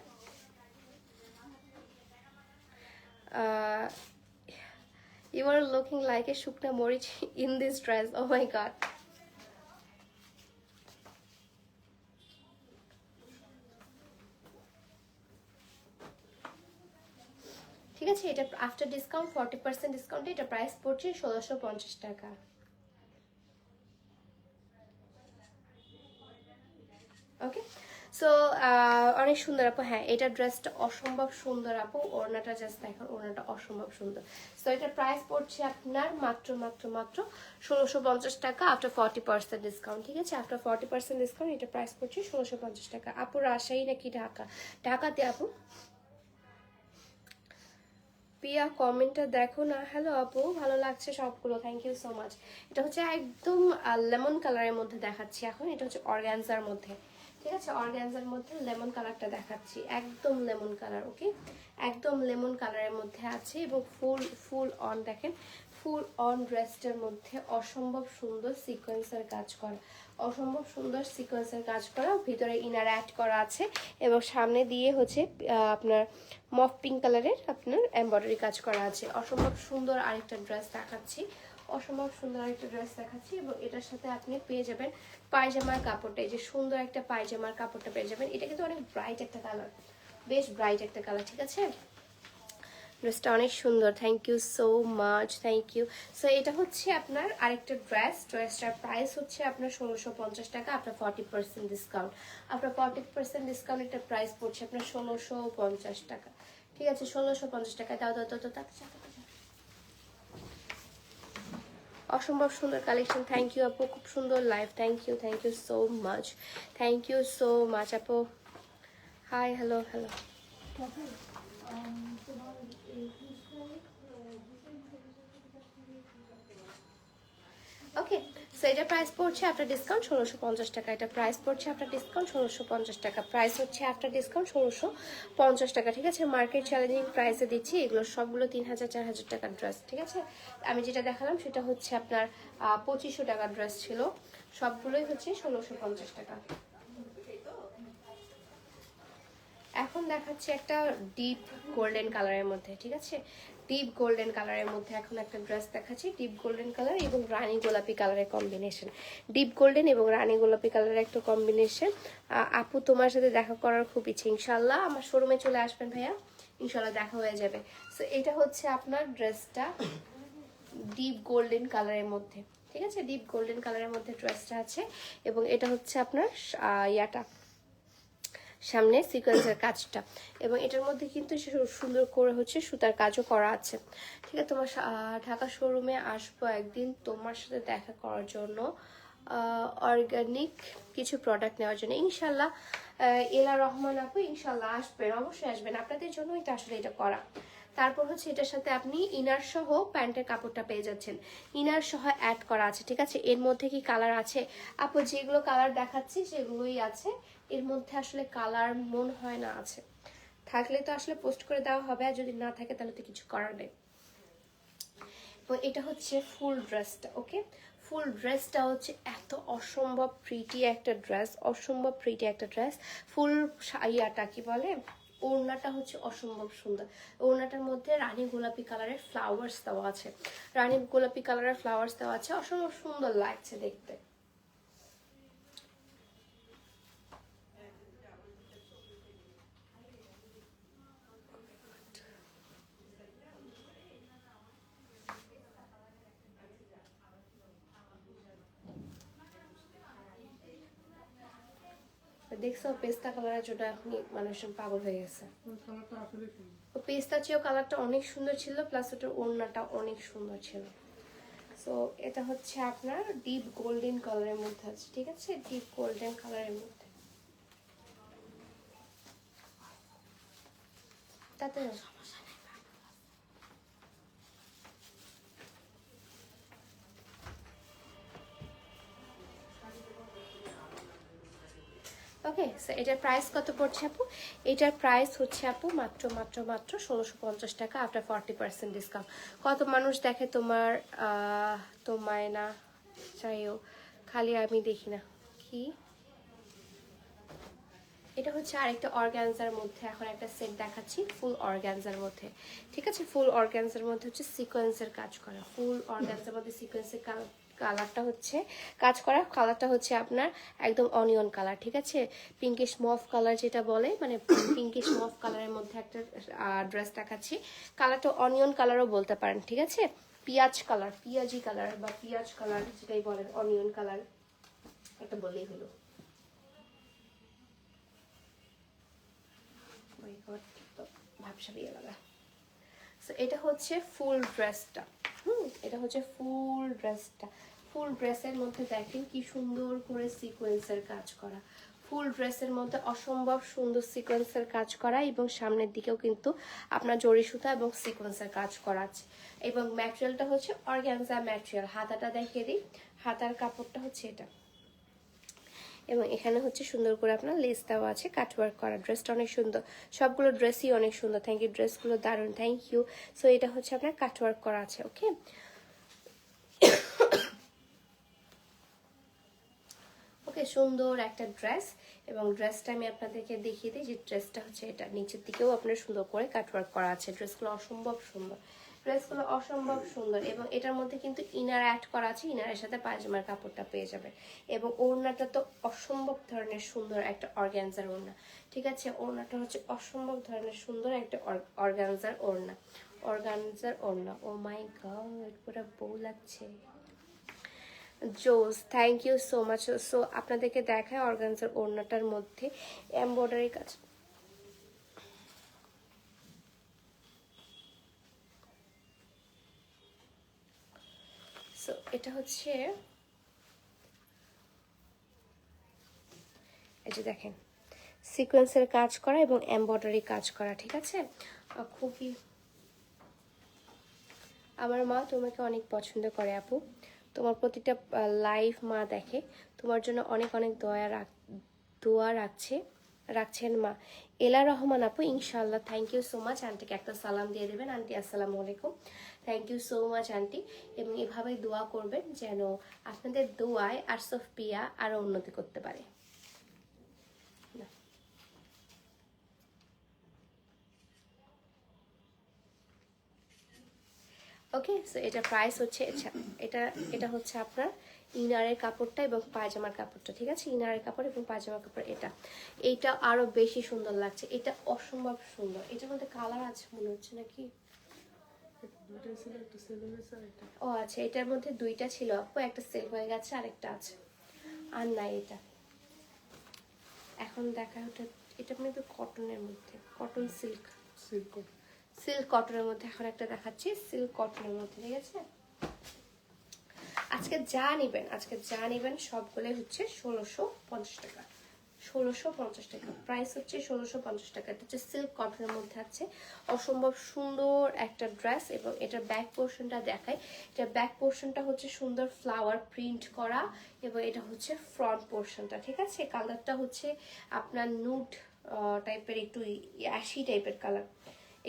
A: you are looking like a শুকনা মরিচ in this dress, oh my god. ঠিক আছে, এটা আফটার ডিসকাউন্ট 40% ডিসকাউন্টে এটা প্রাইস পড়ছে 1650 টাকা। ওকে, সো অনেক সুন্দর আপু। হ্যাঁ, এটা ড্রেসটা অসম্ভব সুন্দর আপু, ওড়নাটা জাস্ট দেখুন, ওড়নাটা অসম্ভব সুন্দর। সো এটার প্রাইস পড়ছে আপনার মাত্র মাত্র মাত্র 1650 টাকা আফটার 40% ডিসকাউন্ট। ঠিক আছে, আফটার 40% ডিসকাউন্ট এটা প্রাইস পড়ছে 1650 টাকা। আপু রাজশাহী নাকি ঢাকা? ঢাকাতে আপু। পিয়া কমেন্টটা দেখো না। হ্যালো আপু, ভালো লাগছে সবগুলো, থ্যাংক ইউ সো মাচ। এটা হচ্ছে একদম লেমন কালারের মধ্যে দেখাচ্ছি এখন, এটা হচ্ছে অর্গানজার মধ্যে। ঠিক আছে, অর্গানজার মধ্যে লেমন কালারটা দেখাচ্ছি, একদম লেমন কালার, ওকে, একদম লেমন কালারের মধ্যে আছে। এবং ফুল অন দেখেন, ফুল অন ড্রেসটার মধ্যে অসম্ভব সুন্দর সিকোয়েন্সের কাজ করা, অসম্ভব সুন্দর সিকোয়েন্সের কাজ করা, ভিতরে ইনার অ্যাড করা আছে এবং সামনে দিয়ে হচ্ছে আপনার মফ পিঙ্ক কালারের আপনার এমব্রয়ডারি কাজ করা আছে। অসম্ভব সুন্দর আরেকটা ড্রেস দেখাচ্ছি, অসম্ভব সুন্দর আরেকটা ড্রেস দেখাচ্ছি। এবং এটার সাথে আপনি পেয়ে যাবেন পায়জামার কাপড়টা, এই যে সুন্দর একটা পায়জামার কাপড়টা পেয়ে যাবেন। এটা কিন্তু অনেক ব্রাইট একটা কালার, বেশ ব্রাইট একটা কালার। ঠিক আছে, ড্রেসটা অনেক সুন্দর, thank you so much, thank you. So এটা হচ্ছে আপনার আরেকটা ড্রেস, ড্রেসটার প্রাইস হচ্ছে আপনার 1650 টাকা আপনার 40% ডিসকাউন্ট। আপনার 40% ডিসকাউন্ট এটার প্রাইস পড়ছে আপনার 1650 টাকা। ঠিক আছে, 1650 টাকা। দাও দাও দাও দাও। অসম্ভব সুন্দর কালেকশন, থ্যাংক ইউ আপু, খুব সুন্দর live, thank you so much, thank you so much আপু। Hi, hello hello. Okay, so এটা প্রাইস পড়ছে আফটার ডিসকাউন্ট 1650 টাকা। এটা প্রাইস পড়ছে আফটার ডিসকাউন্ট 1650 টাকা। প্রাইস হচ্ছে আফটার ডিসকাউন্ট 1650 টাকা। ঠিক আছে, মার্কেট চ্যালেঞ্জিং প্রাইসে দিচ্ছি, এগুলো সবগুলো 3000 4000 টাকার ড্রেস। ঠিক আছে, আমি যেটা দেখালাম সেটা হচ্ছে আপনার 2500 টাকার ড্রেস ছিল, সবগুলোই হচ্ছে 1650 টাকা। এখন দেখাচ্ছি একটা ডিপ গোল্ডেন কালারের মধ্যে। ঠিক আছে, ডিপ গোল্ডেন কালারের মধ্যে এখন একটা ড্রেস দেখাচ্ছি, ডিপ গোল্ডেন কালার এবং রানী গোলাপি কালারের কম্বিনেশন, ডিপ গোল্ডেন এবং রানী গোলাপি কালারের একটা কম্বিনেশন। আপু তোমার সাথে দেখা করার খুব ইচ্ছে, ইনশাল্লাহ আমার শোরুমে চলে আসবেন ভাইয়া, ইনশাল্লাহ দেখা হয়ে যাবে। সো এটা হচ্ছে আপনার ড্রেসটা ডিপ গোল্ডেন কালারের মধ্যে। ঠিক আছে, ডিপ গোল্ডেন কালারের মধ্যে ড্রেসটা আছে এবং এটা হচ্ছে আপনার ইয়াটা সামনে সিকোয়েন্সের কাজটা, এবং এটার মধ্যে কিন্তু সুন্দর করে হচ্ছে সুতার কাজও করা আছে। ঠিক আছে, তোমার ঢাকা শোরুমে আসবো একদিন তোমার সাথে দেখা করার জন্য, অর্গানিক কিছু প্রোডাক্ট নেওয়ার জন্য ইনশাল্লাহ। এলা রহমান আপু ইনশাল্লাহ আসবেন, অবশ্যই আসবেন, আপনাদের জন্যই তো আসলে এটা করা। তারপর হচ্ছে এটার সাথে আপনি ইনার সহ প্যান্টের কাপড়টা পেয়ে যাচ্ছেন, ইনার সহ অ্যাড করা আছে। ঠিক আছে, এর মধ্যে কি কালার আছে আপু? যেগুলো কালার দেখাচ্ছি সেগুলোই আছে, এর মধ্যে আসলে কালার মনে হয় না আছে, থাকলে তো আসলে পোস্ট করে দেওয়া হবে, আর যদি না থাকে তাহলে তো কিছু করার নেই। তো এটা হচ্ছে ফুল ড্রেসটা, ওকে, ফুল ড্রেসটা হচ্ছে এত অসম্ভব প্রিটি একটা ড্রেস, অসম্ভব প্রিটি একটা ড্রেস। ফুল ইয়াটা কি বলে, ওড়নাটা হচ্ছে অসম্ভব সুন্দর, ওড়নাটার মধ্যে রানী গোলাপি কালারের ফ্লাওয়ার্স দেওয়া আছে, রানী গোলাপি কালারের ফ্লাওয়ার্স দেওয়া আছে, অসম্ভব সুন্দর লাগছে দেখতে। দেখছো পেস্তা কালারের জন্য এখন মানুষ পাগল হয়ে গেছে। পেস্তা চেয়েও কালারটা অনেক সুন্দর ছিল, প্লাস ওটার ওড়নাটা অনেক সুন্দর ছিল। সো এটা হচ্ছে আপনার ডিপ গোল্ডেন কালারের মধ্যে আছে। ঠিক আছে, ডিপ গোল্ডেন কালারের মধ্যে, তাতে এটার প্রাইস কত পড়ছে আপু? এটার প্রাইস হচ্ছে আপু মাত্র মাত্র মাত্র 1650 টাকা আফটার 40% ডিসকাউন্ট। কত মানুষ দেখে তোমার তোমায় না চাইও, খালি আমি দেখি না কি। এটা হচ্ছে আরেকটা অর্গানজার মধ্যে এখন একটা সেট দেখাচ্ছি ফুল অর্গানজার মধ্যে, ঠিক আছে? ফুল অর্গানজার মধ্যে হচ্ছে সিকোয়েন্সের কাজ করা, ফুল অর্গানজার মধ্যে সিকোয়েন্সের কালারটা হচ্ছে কাজ করা, কালারটা হচ্ছে আপনার একদম অনিয়ন কালার, ঠিক আছে? পিঙ্কিশ মফ কালার যেটা বলে, মানে পিঙ্কিশ মফ কালারের মধ্যে একটা ড্রেস দেখাচ্ছি। কালারটা অনিয়ন কালারও বলতে পারেন, ঠিক আছে? পিঁয়াজ কালার, পিঁয়াজি কালার বা পিঁয়াজ কালার যেটাই বলেন, অনিয়ন কালার একটা বললেই হলো। এটা হচ্ছে ফুল ড্রেসটা, এটা হচ্ছে ফুল ড্রেসটা। ফুল ড্রেসের মধ্যে দেখেন কি সুন্দর করে সিকোয়েন্সের কাজ করা, ফুল ড্রেসের মধ্যে অসম্ভব সুন্দর সিকোয়েন্সের কাজ করা, এবং সামনের দিকেও কিন্তু আপনার জরি সুতা এবং সিকোয়েন্সের কাজ করা আছে। এবং ম্যাটেরিয়ালটা হচ্ছে অর্গানজা ম্যাটেরিয়াল। হাতাটা দেখিয়ে দিই, হাতার কাপড়টা হচ্ছে এটা, এবং এখানে হচ্ছে সুন্দর করে আপনার লেস দেওয়া আছে, কাটওয়ার্ক করা। ড্রেসটা অনেক সুন্দর, সবগুলো ড্রেসই অনেক সুন্দর। থ্যাংক ইউ, ড্রেসগুলো দারুণ, থ্যাংক ইউ। সো এটা হচ্ছে আপনার কাটওয়ার্ক করা আছে, ওকে? ওকে, সুন্দর একটা ড্রেস, এবং ড্রেসটা আমি আপনাদেরকে দেখিয়ে দিই যে ড্রেসটা হচ্ছে এটা, নিচের দিকেও আপনার সুন্দর করে কাটওয়ার্ক করা আছে। ড্রেসগুলো অসম্ভব সুন্দর, ড্রেসগুলো অসম্ভব সুন্দর। এবং এটার মধ্যে কিন্তু ইনার অ্যাড করা আছে, ইনারের সাথে পায়জামার কাপড়টা পেয়ে যাবে। এবং ওড়নাটা তো অসম্ভব ধরনের সুন্দর একটা অর্গানজার ওড়না, ঠিক আছে? ওড়নাটা হচ্ছে অসম্ভব ধরনের সুন্দর একটা অর্গানজার ওড়না, অর্গানজার ওড়না। ও মাই গড, পুরো বউ লাগছে। জোস, thank you so much. So আপনাদেরকে দেখায় অর্গানজার ওড়নাটার মধ্যে এমব্রয়ডারি কাজ। সো এটা হচ্ছে, এই যে দেখেন সিকোয়েন্সের কাজ করা এবং এমব্রয়ডারি কাজ করা, ঠিক আছে? খুবই, আমার মা তোমাকে অনেক পছন্দ করে আপু, তোমার প্রতিটা লাইভ মা দেখে, তোমার জন্য অনেক অনেক দোয়া রাখছেন মা। এলা রহমান আপু, ইনশাল্লাহ। Thank you so much. আন্টিকে একটা সালাম দিয়ে দেবেন। আন্টি আসসালামু আলাইকুম, thank you so much aunty. এবং এভাবেই দোয়া করবেন যেন আপনাদের দোয়ায় আরসফ পিয়া আরও উন্নতি করতে পারে। ওকে, সো এটা প্রাইস হচ্ছে, এটা হচ্ছে আপনার ইনারের কাপড়টা এবং পায়জামার কাপড়টা, ঠিক আছে? ইনারের কাপড় এবং পায়জামার কাপড় এইটা আরো বেশি সুন্দর লাগছে, এটা অসম্ভব সুন্দর। এটার মধ্যে কালার আছে মনে হচ্ছে নাকি? ও আচ্ছা, এটার মধ্যে দুইটা ছিল আপু, একটা সেল হয়ে গেছে, আরেকটা আছে, আর নাই এটা এখন দেখা। ওটা এটা মানে কটনের মধ্যে, কটন সিল্ক, সিল্ক কটনের মধ্যে এখন একটা দেখাচ্ছি, সিল্ক কটনের মধ্যে, ঠিক আছে? আজকে যা নিবেন সবগুলোই হচ্ছে 1650 টাকা, 1650 টাকা প্রাইস হচ্ছে, 1650 টাকা। এটা হচ্ছে সিল্ক কটনের মধ্যে আছে, অসম্ভব সুন্দর একটা ড্রেস। এবং এটার ব্যাক পোর্শনটা দেখাই, এটা ব্যাক পোর্শনটা হচ্ছে সুন্দর ফ্লাওয়ার প্রিন্ট করা, এবং এটা হচ্ছে ফ্রন্ট পোর্শনটা, ঠিক আছে? কালারটা হচ্ছে আপনার নুড টাইপের, একটু অ্যাশি টাইপের কালার,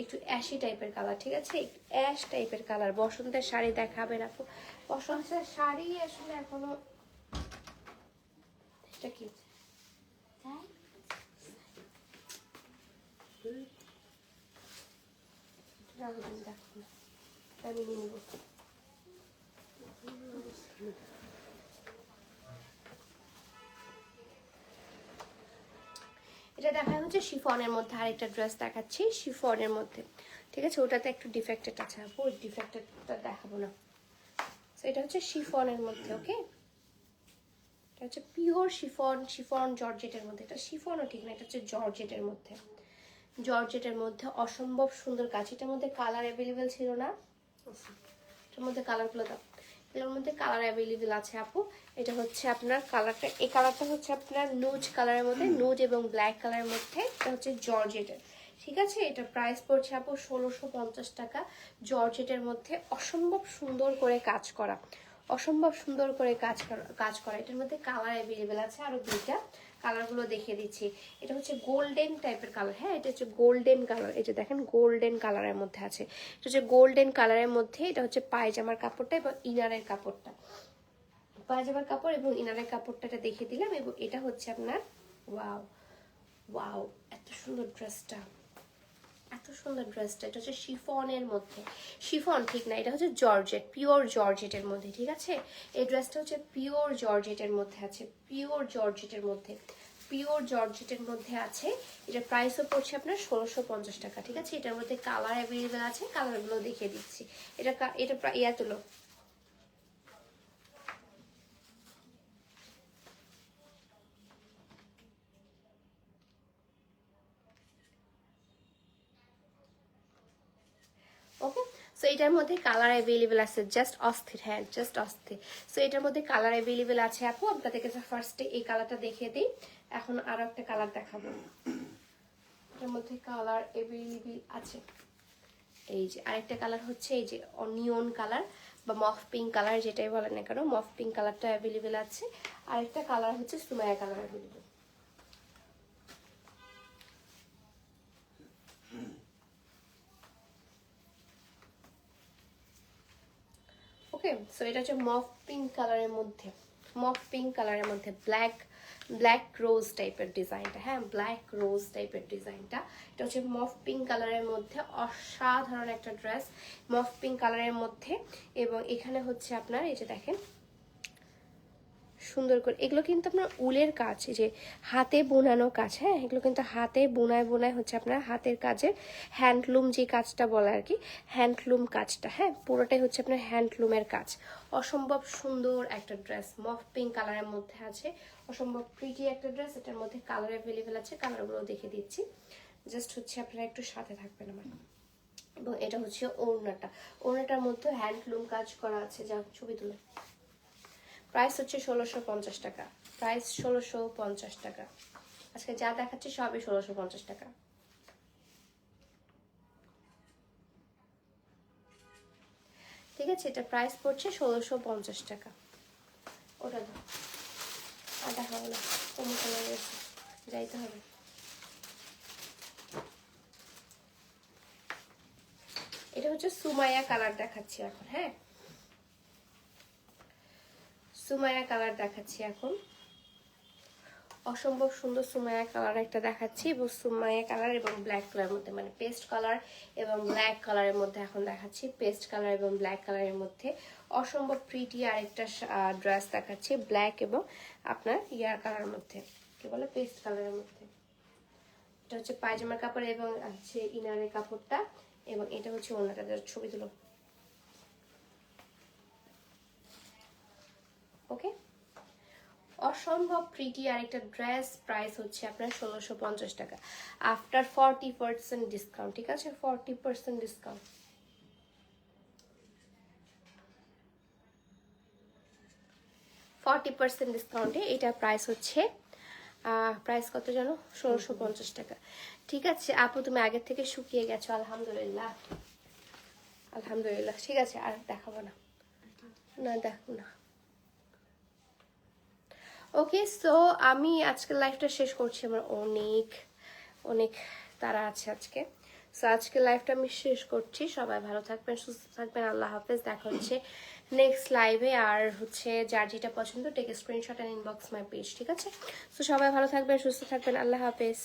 A: একটু অ্যাশি টাইপের কালার, ঠিক আছে? অ্যাশ টাইপের কালার। বসন্তের শাড়ি দেখাবেন আপু? বসন্তের শাড়ি আসলে এখনো, এটা কি আমি নিব। এটা দেখা হচ্ছে শিফনের মধ্যে, আরেকটা ড্রেস দেখাচ্ছি শিফনের মধ্যে, ঠিক আছে? ওটাতে একটু ডিফেক্টেড আছে আপু, ওই ডিফেক্টেডটা দেখাবো না। তো এটা হচ্ছে শিফনের মধ্যে, ওকে? এটা হচ্ছে পিওর শিফন, শিফন জর্জেটের মধ্যে। এটা শিফনও ঠিক না, এটা হচ্ছে জর্জেটের মধ্যে, জর্জেটের মধ্যে অসম্ভব সুন্দর কাজ। এটার মধ্যে কালার অ্যাভেলেবেল ছিল না, এটার মধ্যে কালারগুলো দাও, এগুলোর মধ্যে কালার অ্যাভেলেবেল আছে আপু। এটা হচ্ছে আপনার কালারটা, এই কালারটা হচ্ছে আপনার নুজ কালারের মধ্যে, নুজ এবং ব্ল্যাক কালারের মধ্যে, এটা হচ্ছে জর্জেটের, ঠিক আছে? এটা প্রাইস পড়ছে আপু 1650 টাকা, জর্জেটের মধ্যে অসম্ভব সুন্দর করে কাজ করা, অসম্ভব সুন্দর করে কাজ করা। এটার মধ্যে কালার অ্যাভেলেবেল আছে আরো দুইটা, কালারগুলো দেখিয়ে দিচ্ছি। এটা হচ্ছে গোল্ডেন টাইপের কালার, হ্যাঁ এটা হচ্ছে গোল্ডেন কালার, এই যে দেখেন গোল্ডেন কালারের মধ্যে আছে। এটা হচ্ছে গোল্ডেন কালারের মধ্যে, এটা হচ্ছে পায়জামার কাপড়টা এবং ইনারের কাপড়টা, পায়জামার কাপড় এবং ইনারের কাপড়টা এটা দেখিয়ে দিলাম। এবং এটা হচ্ছে আপনার ওয়াও ওয়াও, এত সুন্দর ড্রেসটা, এত সুন্দর ড্রেসটা। এটা হচ্ছে শিফনের মধ্যে, শিফন ঠিক না, এটা হচ্ছে জর্জেট, পিওর জর্জেটের মধ্যে, ঠিক আছে। এই ড্রেসটা হচ্ছে পিওর জর্জেটের মধ্যে আছে, পিওর জর্জেটের মধ্যে, পিওর জর্জেটের মধ্যে আছে। এটার প্রাইসও পড়ছে আপনার 1650 টাকা, ঠিক আছে। এটার মধ্যে কালার অ্যাভেলেবেল আছে, কালারগুলো দেখিয়ে দিচ্ছি। এটা এটা ইয়া তুলো, ওকে। সো এটার মধ্যে কালার অ্যাভেলেবেল আছে, জাস্ট অস্থির, হ্যাঁ জাস্ট অস্থির। সো এটার মধ্যে কালার অ্যাভেলেবেল আছে আপু, আপনাদেরকে ফার্স্টে এই কালারটা দেখিয়ে দিই, এখন আরো একটা কালার দেখাবো। এটার মধ্যে কালার অ্যাভেলেবেল আছে, এই যে আরেকটা কালার হচ্ছে এই যে অনিয়ন কালার বা মফ পিঙ্ক কালার, যেটাই বলেন না কেন, মফ পিঙ্ক কালারটা অ্যাভেলেবেল আছে। আরেকটা কালার হচ্ছে সুমায়া কালার অ্যাভেলেবেল। ওকে, সো এটা হচ্ছে মফ পিঙ্ক কালারের মধ্যে, মফ পিঙ্ক কালারের মধ্যে ব্ল্যাক ব্ল্যাক রোজ টাইপের ডিজাইনটা, হ্যাঁ ব্ল্যাক রোজ টাইপের ডিজাইনটা। এটা হচ্ছে মফ পিঙ্ক কালারের মধ্যে, অসাধারণ একটা ড্রেস মফ পিঙ্ক কালারের মধ্যে। এবং এখানে হচ্ছে আপনার এই যে দেখেন সুন্দর করে, এগুলো কিন্তু আপনার উলের কাজ, এই যে হাতে বোনানো কাজ, হ্যাঁ এগুলো কিন্তু হাতে বোনায় বোনায় হচ্ছে আপনার হাতের কাজের, হ্যান্ডলুম যে কাজটা বলে আর কি, হ্যান্ডলুম কাজটা, হ্যাঁ পুরোটাই হচ্ছে আপনার হ্যান্ডলুমের কাজ। অসম্ভব সুন্দর একটা ড্রেস মফ পিঙ্ক কালারের মধ্যে আছে, অসম্ভব প্রিটি একটা ড্রেস। এটার মধ্যে কালার অ্যাভেলেবেল আছে, কালারগুলো দেখে দিচ্ছি, জাস্ট হচ্ছে আপনারা একটু সাথে থাকবেন আমার। এবং এটা হচ্ছে ওড়নাটা, ওড়নাটার মধ্যে হ্যান্ডলুম কাজ করা আছে, যা ছবি তুলে। প্রাইস হচ্ছে 1650 টাকা, প্রাইস 1650 টাকা। আজকে যা দেখাচ্ছি সবই 1650 টাকা। ঠিক আছে, এটা প্রাইস পড়ছে 1650 টাকা। ওটা দাও, আর দেখাবো না, কমে চলে গেছে, যাইতে হবে। এটা হচ্ছে সুমাইয়া কালার দেখাচ্ছি এখন, হ্যাঁ সুমাইয়া কালার দেখাচ্ছি এখন, অসম্ভব সুন্দর সুমাইয়া কালার একটা দেখাচ্ছি। এবং সুমাইয়া কালার এবং ব্ল্যাক কালারের মধ্যে, মানে পেস্ট কালার এবং ব্ল্যাক কালারের মধ্যে এখন দেখাচ্ছি, পেস্ট কালার এবং ব্ল্যাক কালারের মধ্যে অসম্ভব প্রিটি আরেকটা ড্রেস দেখাচ্ছি, ব্ল্যাক এবং আপনার ইয়ার কালারের মধ্যে, কি বলে পেস্ট কালারের মধ্যে। এটা হচ্ছে পায়জামার কাপড় এবং হচ্ছে ইনারের কাপড়টা, এবং এটা হচ্ছে ওড়নাটা, ছবি তুলো। ওকে, অসম্ভব প্রিটি আরেকটা ড্রেস, প্রাইস হচ্ছে আপনার 1650 টাকা আফটার 40% ডিসকাউন্ট, ঠিক আছে 40% ডিসকাউন্ট। ডিসকাউন্টে এটা প্রাইস হচ্ছে প্রাইস কত জানো, 1650 টাকা। ঠিক আছে আপু, তুমি আগের থেকে শুকিয়ে গেছো, আলহামদুলিল্লাহ আলহামদুলিল্লাহ। ঠিক আছে, আর দেখাবো না, না দেখো না। ওকে, সো আমি আজকের লাইফটা শেষ করছি, আমার অনেক অনেক তাড়া আছে আজকে। সো আজকের লাইফটা আমি শেষ করছি, সবাই ভালো থাকবেন, সুস্থ থাকবেন, আল্লাহ হাফেজ, দেখা হচ্ছে নেক্সট লাইভে। আর হচ্ছে যার যেটা পছন্দ take screenshot and inbox my page, ঠিক আছে। সো সবাই ভালো থাকবেন, সুস্থ থাকবেন, আল্লাহ হাফেজ।